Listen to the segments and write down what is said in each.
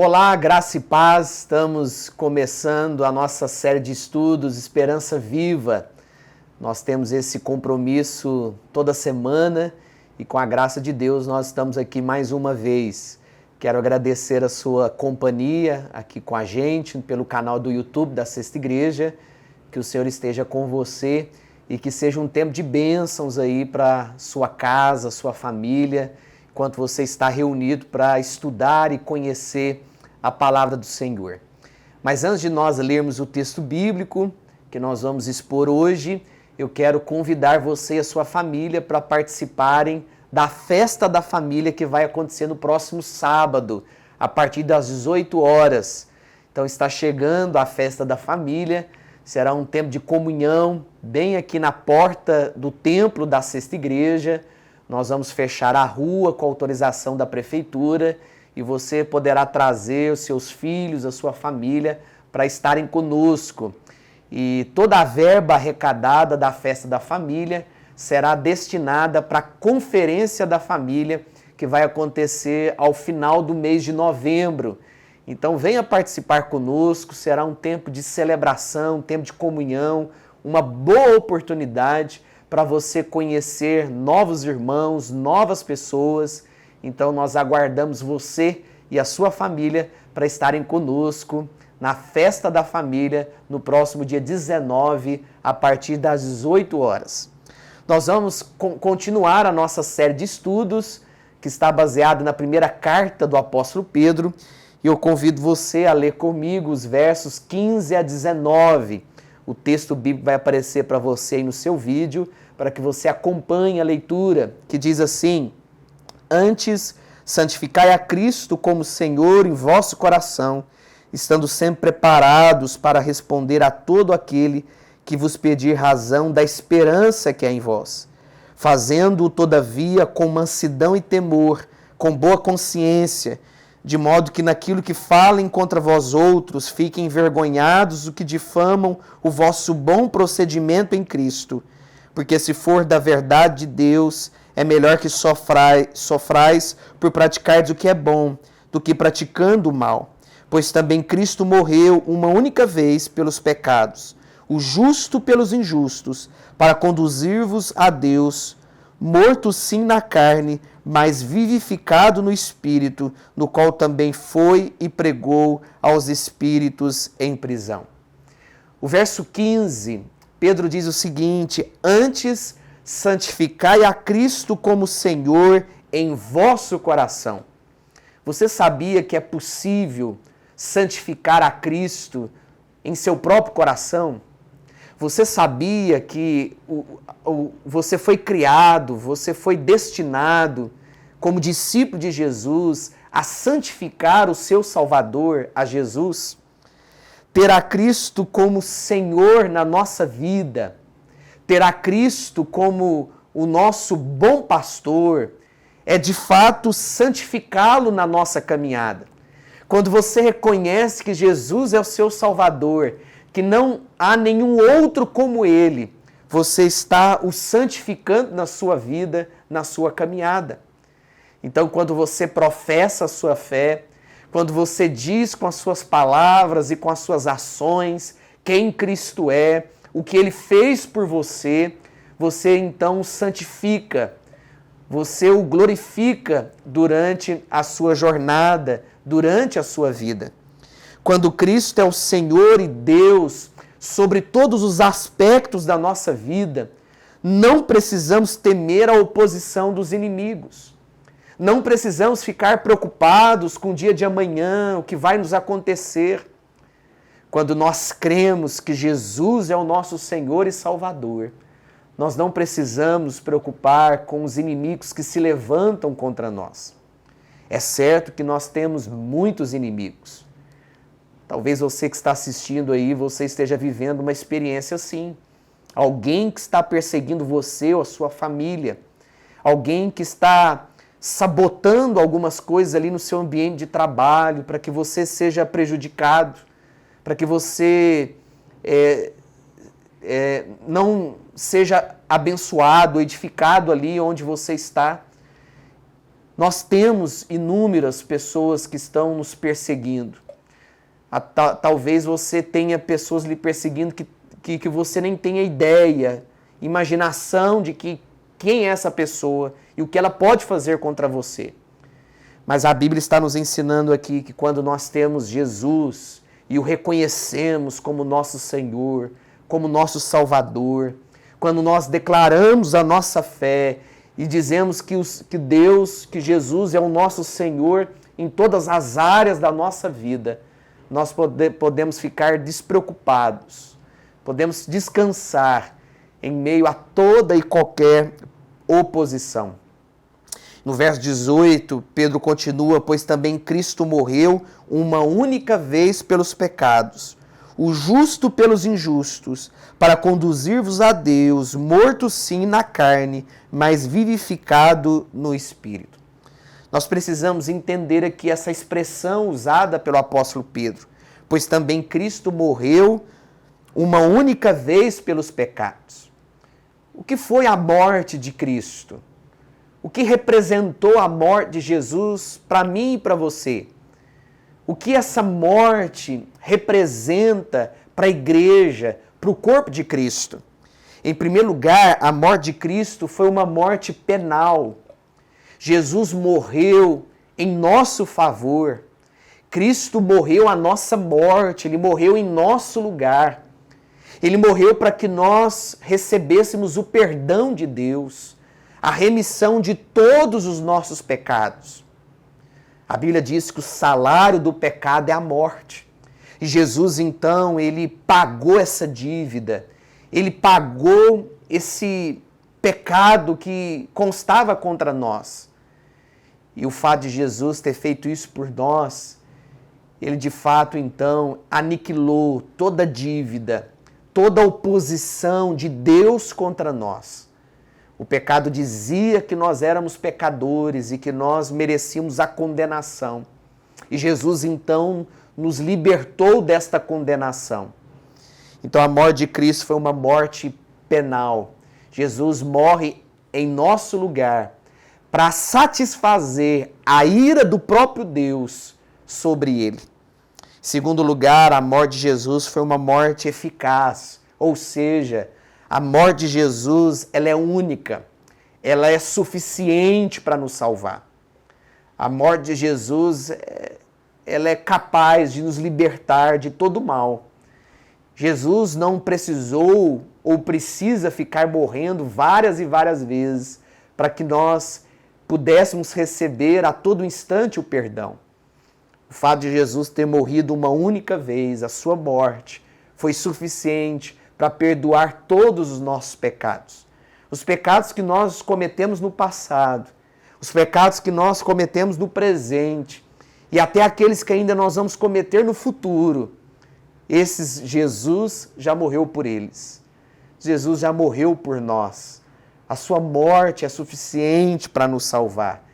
Olá, graça e paz. Estamos começando a nossa série de estudos Esperança Viva. Nós temos esse compromisso toda semana e com a graça de Deus nós estamos aqui mais uma vez. Quero agradecer a sua companhia aqui com a gente pelo canal do YouTube da Sexta Igreja. Que o Senhor esteja com você e que seja um tempo de bênçãos aí para sua casa, sua família, enquanto você está reunido para estudar e conhecer a palavra do Senhor. Mas antes de nós lermos o texto bíblico que nós vamos expor hoje, eu quero convidar você e a sua família para participarem da festa da família que vai acontecer no próximo sábado, a partir das 18 horas. Então está chegando a festa da família, será um tempo de comunhão, bem aqui na porta do templo da Sexta Igreja. Nós vamos fechar a rua com autorização da prefeitura e você poderá trazer os seus filhos, a sua família, para estarem conosco. E toda a verba arrecadada da festa da família será destinada para a conferência da família, que vai acontecer ao final do mês de novembro. Então venha participar conosco, será um tempo de celebração, um tempo de comunhão, uma boa oportunidade para você conhecer novos irmãos, novas pessoas. Então nós aguardamos você e a sua família para estarem conosco na festa da família no próximo dia 19, a partir das 18 horas. Nós vamos continuar a nossa série de estudos, que está baseada na primeira carta do apóstolo Pedro, e eu convido você a ler comigo os versos 15 a 19. O texto bíblico vai aparecer para você aí no seu vídeo, para que você acompanhe a leitura, que diz assim: Antes, santificai a Cristo como Senhor em vosso coração, estando sempre preparados para responder a todo aquele que vos pedir razão da esperança que é em vós, fazendo-o, todavia, com mansidão e temor, com boa consciência, de modo que naquilo que falem contra vós outros fiquem envergonhados os que difamam o vosso bom procedimento em Cristo. Porque se for da verdade de Deus, é melhor que sofrais por praticardes o que é bom, do que praticando o mal. Pois também Cristo morreu uma única vez pelos pecados, o justo pelos injustos, para conduzir-vos a Deus, morto sim na carne, mas vivificado no Espírito, no qual também foi e pregou aos espíritos em prisão. O verso 15, Pedro diz o seguinte: Antes, santificai a Cristo como Senhor em vosso coração. Você sabia que é possível santificar a Cristo em seu próprio coração? Você sabia que você foi criado, você foi destinado, como discípulo de Jesus, a santificar o seu Salvador, a Jesus? Ter a Cristo como Senhor na nossa vida, ter a Cristo como o nosso bom pastor, é de fato santificá-lo na nossa caminhada. Quando você reconhece que Jesus é o seu Salvador, que não há nenhum outro como Ele, você está o santificando na sua vida, na sua caminhada. Então, quando você professa a sua fé, quando você diz com as suas palavras e com as suas ações quem Cristo é, o que Ele fez por você, você então o santifica, você o glorifica durante a sua jornada, durante a sua vida. Quando Cristo é o Senhor e Deus sobre todos os aspectos da nossa vida, não precisamos temer a oposição dos inimigos. Não precisamos ficar preocupados com o dia de amanhã, o que vai nos acontecer. Quando nós cremos que Jesus é o nosso Senhor e Salvador, nós não precisamos nos preocupar com os inimigos que se levantam contra nós. É certo que nós temos muitos inimigos. Talvez você que está assistindo aí, você esteja vivendo uma experiência assim. Alguém que está perseguindo você ou a sua família. Alguém que está sabotando algumas coisas ali no seu ambiente de trabalho para que você seja prejudicado, para que você não seja abençoado, edificado ali onde você está. Nós temos inúmeras pessoas que estão nos perseguindo. Talvez você tenha pessoas lhe perseguindo que você nem tenha ideia, imaginação de quem é essa pessoa e o que ela pode fazer contra você. Mas a Bíblia está nos ensinando aqui que quando nós temos Jesus e o reconhecemos como nosso Senhor, como nosso Salvador, quando nós declaramos a nossa fé e dizemos que Deus, que Jesus é o nosso Senhor em todas as áreas da nossa vida, nós podemos ficar despreocupados, podemos descansar em meio a toda e qualquer oposição. No verso 18, Pedro continua, pois também Cristo morreu uma única vez pelos pecados, o justo pelos injustos, para conduzir-vos a Deus, morto sim na carne, mas vivificado no Espírito. Nós precisamos entender aqui essa expressão usada pelo apóstolo Pedro, pois também Cristo morreu uma única vez pelos pecados. O que foi a morte de Cristo? O que representou a morte de Jesus para mim e para você? O que essa morte representa para a igreja, para o corpo de Cristo? Em primeiro lugar, a morte de Cristo foi uma morte penal. Jesus morreu em nosso favor. Cristo morreu a nossa morte, Ele morreu em nosso lugar. Ele morreu para que nós recebêssemos o perdão de Deus, a remissão de todos os nossos pecados. A Bíblia diz que o salário do pecado é a morte. E Jesus, então, Ele pagou essa dívida. Ele pagou esse pecado que constava contra nós. E o fato de Jesus ter feito isso por nós, Ele de fato, então, aniquilou toda dívida, toda oposição de Deus contra nós. O pecado dizia que nós éramos pecadores e que nós merecíamos a condenação. E Jesus, então, nos libertou desta condenação. Então, a morte de Cristo foi uma morte penal. Jesus morre em nosso lugar para satisfazer a ira do próprio Deus sobre ele. Em segundo lugar, a morte de Jesus foi uma morte eficaz, ou seja, a morte de Jesus, ela é única, ela é suficiente para nos salvar. A morte de Jesus, ela é capaz de nos libertar de todo mal. Jesus não precisou ou precisa ficar morrendo várias e várias vezes para que nós pudéssemos receber a todo instante o perdão. O fato de Jesus ter morrido uma única vez, a sua morte, foi suficiente para perdoar todos os nossos pecados. Os pecados que nós cometemos no passado, os pecados que nós cometemos no presente e até aqueles que ainda nós vamos cometer no futuro. Esses Jesus já morreu por eles. Jesus já morreu por nós. A sua morte é suficiente para nos salvar.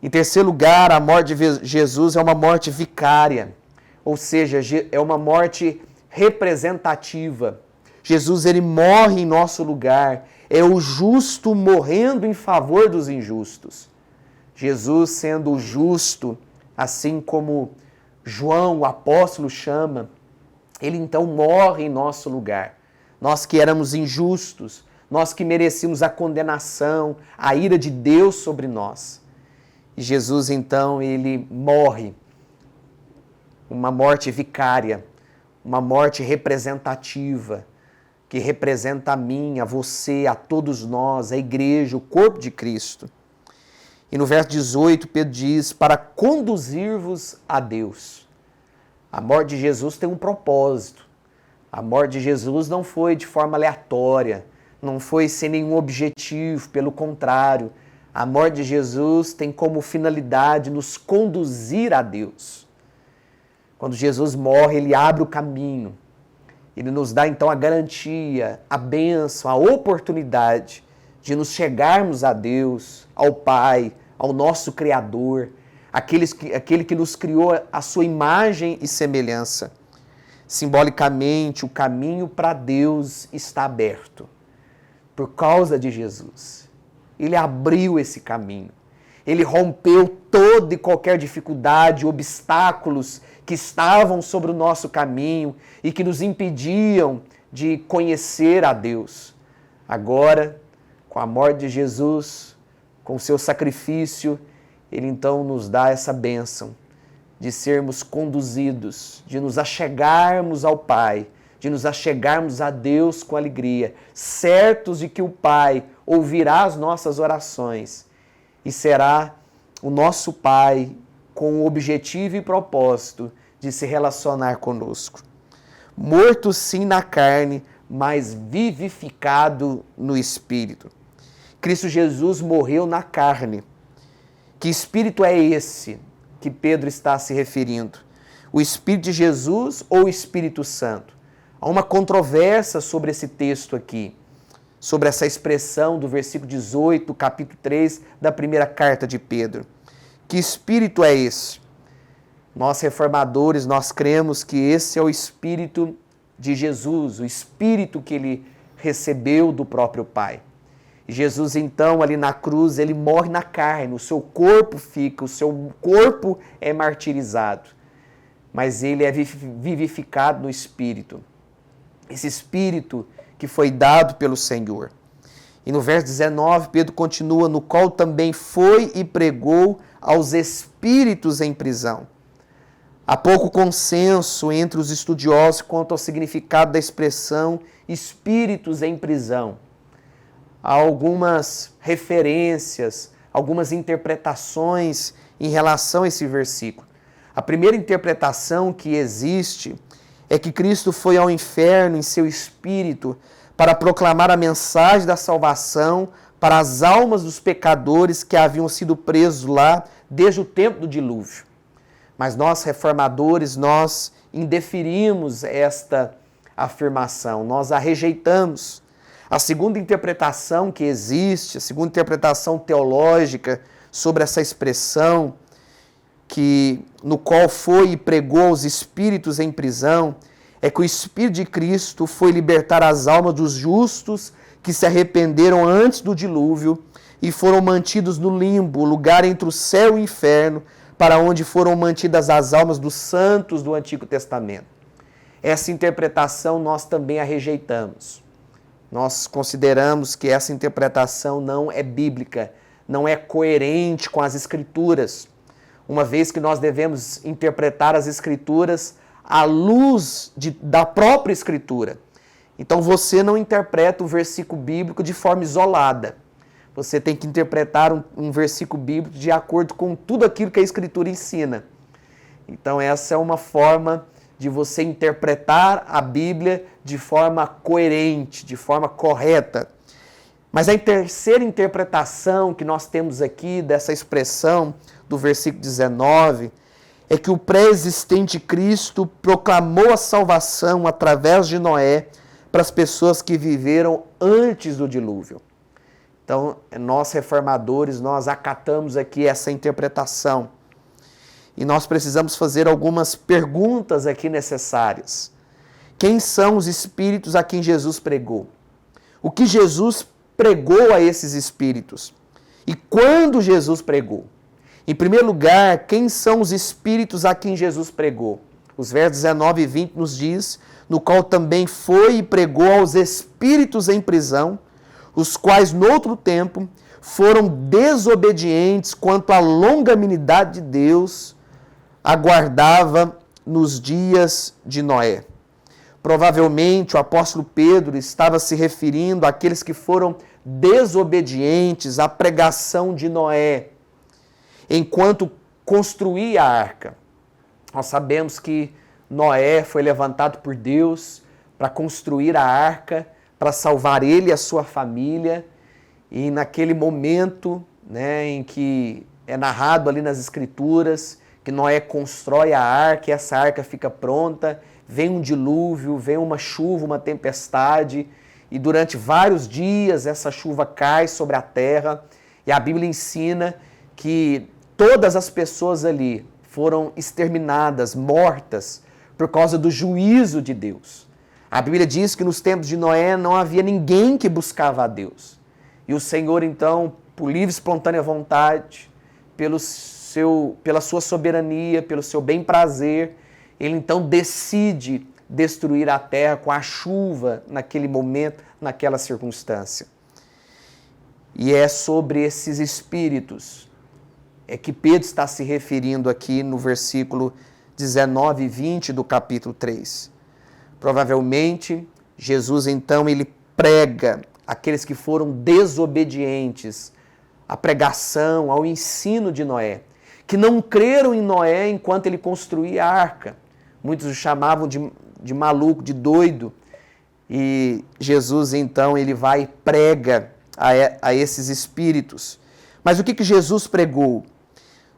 Em terceiro lugar, a morte de Jesus é uma morte vicária, ou seja, é uma morte representativa. Jesus, ele morre em nosso lugar, é o justo morrendo em favor dos injustos. Jesus, sendo o justo, assim como João, o apóstolo, chama, ele então morre em nosso lugar. Nós que éramos injustos, nós que merecíamos a condenação, a ira de Deus sobre nós. E Jesus, então, ele morre, uma morte vicária, uma morte representativa, que representa a mim, a você, a todos nós, a igreja, o corpo de Cristo. E no verso 18, Pedro diz, para conduzir-vos a Deus. A morte de Jesus tem um propósito. A morte de Jesus não foi de forma aleatória, não foi sem nenhum objetivo, pelo contrário, a morte de Jesus tem como finalidade nos conduzir a Deus. Quando Jesus morre, ele abre o caminho. Ele nos dá então a garantia, a bênção, a oportunidade de nos chegarmos a Deus, ao Pai, ao nosso Criador, aquele que nos criou a sua imagem e semelhança. Simbolicamente, o caminho para Deus está aberto por causa de Jesus. Ele abriu esse caminho. Ele rompeu toda e qualquer dificuldade, obstáculos que estavam sobre o nosso caminho e que nos impediam de conhecer a Deus. Agora, com a morte de Jesus, com o seu sacrifício, Ele então nos dá essa bênção de sermos conduzidos, de nos achegarmos ao Pai, de nos achegarmos a Deus com alegria, certos de que o Pai ouvirá as nossas orações e será o nosso Pai com o objetivo e propósito de se relacionar conosco. Morto sim na carne, mas vivificado no Espírito. Cristo Jesus morreu na carne. Que Espírito é esse que Pedro está se referindo? O Espírito de Jesus ou o Espírito Santo? Há uma controvérsia sobre esse texto aqui, sobre essa expressão do versículo 18, capítulo 3 da primeira carta de Pedro. Que Espírito é esse? Nós reformadores, nós cremos que esse é o Espírito de Jesus, o Espírito que Ele recebeu do próprio Pai. E Jesus, então, ali na cruz, Ele morre na carne, o seu corpo fica, o seu corpo é martirizado, mas Ele é vivificado no Espírito. Esse Espírito que foi dado pelo Senhor. E no verso 19, Pedro continua, no qual também foi e pregou aos espíritos em prisão. Há pouco consenso entre os estudiosos quanto ao significado da expressão espíritos em prisão. Há algumas referências, algumas interpretações em relação a esse versículo. A primeira interpretação que existe é que Cristo foi ao inferno em seu espírito para proclamar a mensagem da salvação para as almas dos pecadores que haviam sido presos lá desde o tempo do dilúvio. Mas nós, reformadores, nós indeferimos esta afirmação, nós a rejeitamos. A segunda interpretação que existe, a segunda interpretação teológica sobre essa expressão, no qual foi e pregou aos espíritos em prisão, é que o Espírito de Cristo foi libertar as almas dos justos que se arrependeram antes do dilúvio e foram mantidos no limbo, o lugar entre o céu e o inferno, para onde foram mantidas as almas dos santos do Antigo Testamento. Essa interpretação nós também a rejeitamos. Nós consideramos que essa interpretação não é bíblica, não é coerente com as Escrituras, uma vez que nós devemos interpretar as Escrituras à luz da própria Escritura. Então você não interpreta o versículo bíblico de forma isolada. Você tem que interpretar um versículo bíblico de acordo com tudo aquilo que a Escritura ensina. Então essa é uma forma de você interpretar a Bíblia de forma coerente, de forma correta. Mas a terceira interpretação que nós temos aqui dessa expressão do versículo 19 é que o pré-existente Cristo proclamou a salvação através de Noé para as pessoas que viveram antes do dilúvio. Então, nós reformadores, nós acatamos aqui essa interpretação. E nós precisamos fazer algumas perguntas aqui necessárias. Quem são os espíritos a quem Jesus pregou? O que Jesus pregou a esses espíritos? E quando Jesus pregou? Em primeiro lugar, quem são os espíritos a quem Jesus pregou? Os versos 19 e 20 nos diz, no qual também foi e pregou aos espíritos em prisão, os quais, noutro tempo, foram desobedientes quanto à longanimidade de Deus, aguardava nos dias de Noé. Provavelmente o apóstolo Pedro estava se referindo àqueles que foram desobedientes à pregação de Noé, enquanto construía a arca. Nós sabemos que Noé foi levantado por Deus para construir a arca, para salvar ele e a sua família, e naquele momento, em que é narrado ali nas Escrituras, que Noé constrói a arca e essa arca fica pronta, vem um dilúvio, vem uma chuva, uma tempestade, e durante vários dias essa chuva cai sobre a terra, e a Bíblia ensina que todas as pessoas ali foram exterminadas, mortas, por causa do juízo de Deus. A Bíblia diz que nos tempos de Noé não havia ninguém que buscava a Deus. E o Senhor, então, por livre e espontânea vontade, pela sua soberania, pelo seu bem-prazer, ele então decide destruir a terra com a chuva naquele momento, naquela circunstância. E é sobre esses espíritos que Pedro está se referindo aqui no versículo 19 e 20 do capítulo 3. Provavelmente, Jesus então ele prega aqueles que foram desobedientes à pregação, ao ensino de Noé, que não creram em Noé enquanto ele construía a arca. Muitos o chamavam de maluco, de doido. E Jesus então ele vai e prega a esses espíritos. Mas o que Jesus pregou?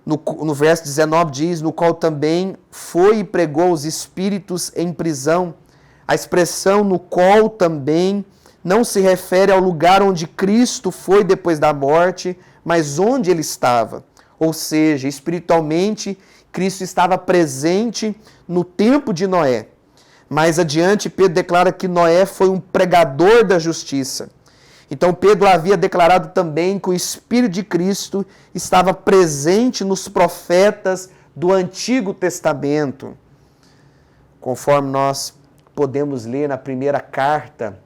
No verso 19 diz, no qual também foi e pregou os espíritos em prisão. A expressão no qual também não se refere ao lugar onde Cristo foi depois da morte, mas onde ele estava. Ou seja, espiritualmente, Cristo estava presente no tempo de Noé. Mais adiante, Pedro declara que Noé foi um pregador da justiça. Então, Pedro havia declarado também que o Espírito de Cristo estava presente nos profetas do Antigo Testamento. Conforme nós podemos ler na primeira carta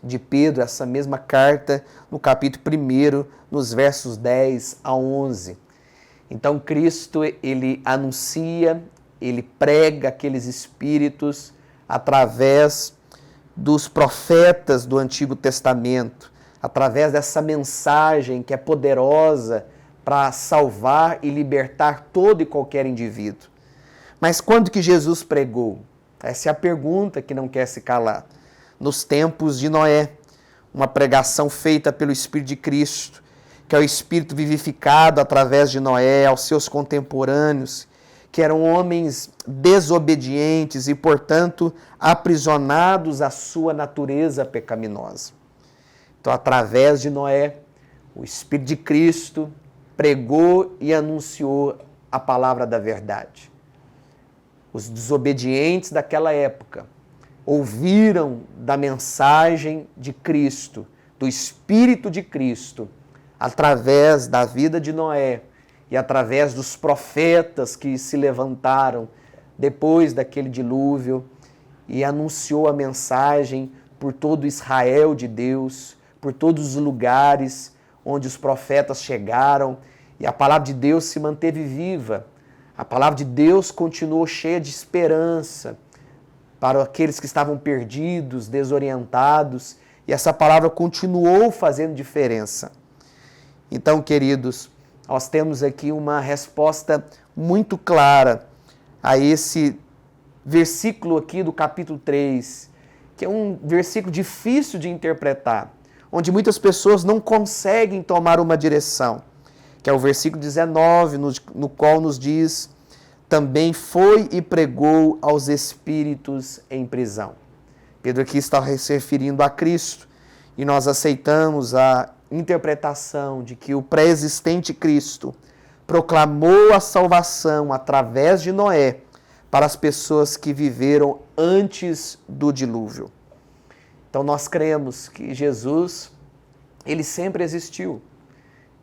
de Pedro, essa mesma carta, no capítulo 1, nos versos 10 a 11. Então, Cristo, ele anuncia, ele prega aqueles espíritos através dos profetas do Antigo Testamento, através dessa mensagem que é poderosa para salvar e libertar todo e qualquer indivíduo. Mas quando que Jesus pregou? Essa é a pergunta que não quer se calar. Nos tempos de Noé, uma pregação feita pelo Espírito de Cristo, que é o Espírito vivificado através de Noé, aos seus contemporâneos, que eram homens desobedientes e, portanto, aprisionados à sua natureza pecaminosa. Então, através de Noé, o Espírito de Cristo pregou e anunciou a palavra da verdade. Os desobedientes daquela época ouviram da mensagem de Cristo, do Espírito de Cristo, através da vida de Noé e através dos profetas que se levantaram depois daquele dilúvio e anunciou a mensagem por todo Israel de Deus, por todos os lugares onde os profetas chegaram, e a palavra de Deus se manteve viva. A palavra de Deus continuou cheia de esperança para aqueles que estavam perdidos, desorientados, e essa palavra continuou fazendo diferença. Então, queridos, nós temos aqui uma resposta muito clara a esse versículo aqui do capítulo 3, que é um versículo difícil de interpretar, onde muitas pessoas não conseguem tomar uma direção, que é o versículo 19, no qual nos diz, também foi e pregou aos espíritos em prisão. Pedro aqui está se referindo a Cristo, e nós aceitamos a interpretação de que o pré-existente Cristo proclamou a salvação através de Noé para as pessoas que viveram antes do dilúvio. Então nós cremos que Jesus, ele sempre existiu.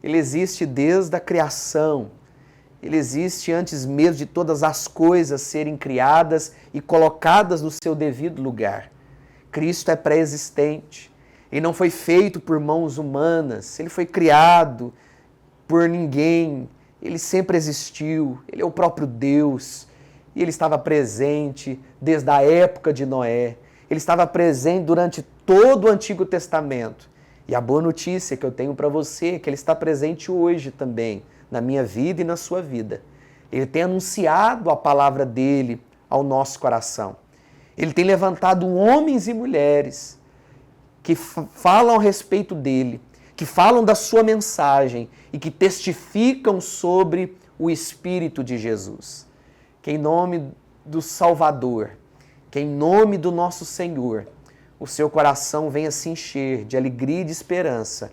Ele existe desde a criação. Ele existe antes mesmo de todas as coisas serem criadas e colocadas no seu devido lugar. Cristo é pré-existente. Ele não foi feito por mãos humanas. Ele foi criado por ninguém. Ele sempre existiu. Ele é o próprio Deus. E ele estava presente desde a época de Noé. Ele estava presente durante todo o Antigo Testamento. E a boa notícia que eu tenho para você é que ele está presente hoje também, na minha vida e na sua vida. Ele tem anunciado a palavra dele ao nosso coração. Ele tem levantado homens e mulheres que falam a respeito dele, que falam da sua mensagem e que testificam sobre o Espírito de Jesus. Que em nome do Salvador, que em nome do nosso Senhor, o seu coração venha se encher de alegria e de esperança,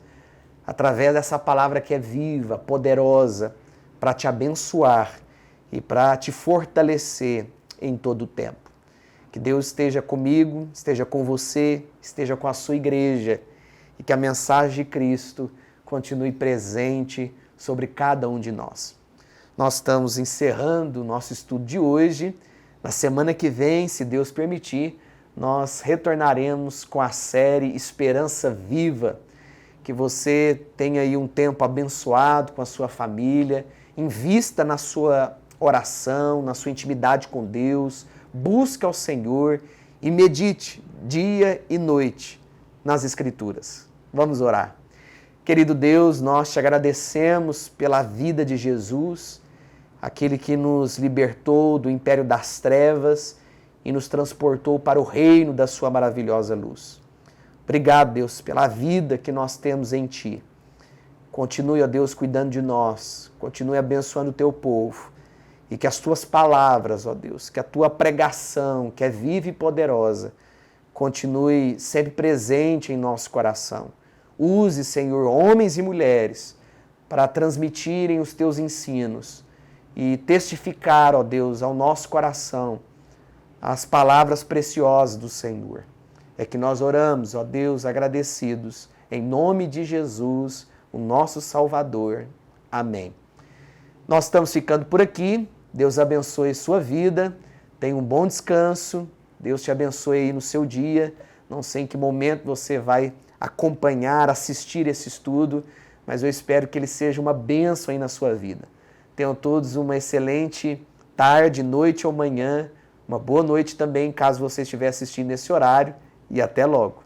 através dessa palavra que é viva, poderosa, para te abençoar e para te fortalecer em todo o tempo. Que Deus esteja comigo, esteja com você, esteja com a sua igreja e que a mensagem de Cristo continue presente sobre cada um de nós. Nós estamos encerrando o nosso estudo de hoje. Na semana que vem, se Deus permitir, nós retornaremos com a série Esperança Viva. Que você tenha aí um tempo abençoado com a sua família, invista na sua oração, na sua intimidade com Deus, busque ao Senhor e medite dia e noite nas Escrituras. Vamos orar. Querido Deus, nós te agradecemos pela vida de Jesus, aquele que nos libertou do império das trevas e nos transportou para o reino da sua maravilhosa luz. Obrigado, Deus, pela vida que nós temos em Ti. Continue, ó Deus, cuidando de nós. Continue abençoando o Teu povo. E que as Tuas palavras, ó Deus, que a Tua pregação, que é viva e poderosa, continue sempre presente em nosso coração. Use, Senhor, homens e mulheres para transmitirem os Teus ensinos e testificar, ó Deus, ao nosso coração as palavras preciosas do Senhor. É que nós oramos, ó Deus, agradecidos, em nome de Jesus, o nosso Salvador. Amém. Nós estamos ficando por aqui. Deus abençoe sua vida. Tenha um bom descanso. Deus te abençoe aí no seu dia. Não sei em que momento você vai acompanhar, assistir esse estudo, mas eu espero que ele seja uma bênção aí na sua vida. Tenham todos uma excelente tarde, noite ou manhã. Uma boa noite também, caso você estiver assistindo nesse horário. E até logo.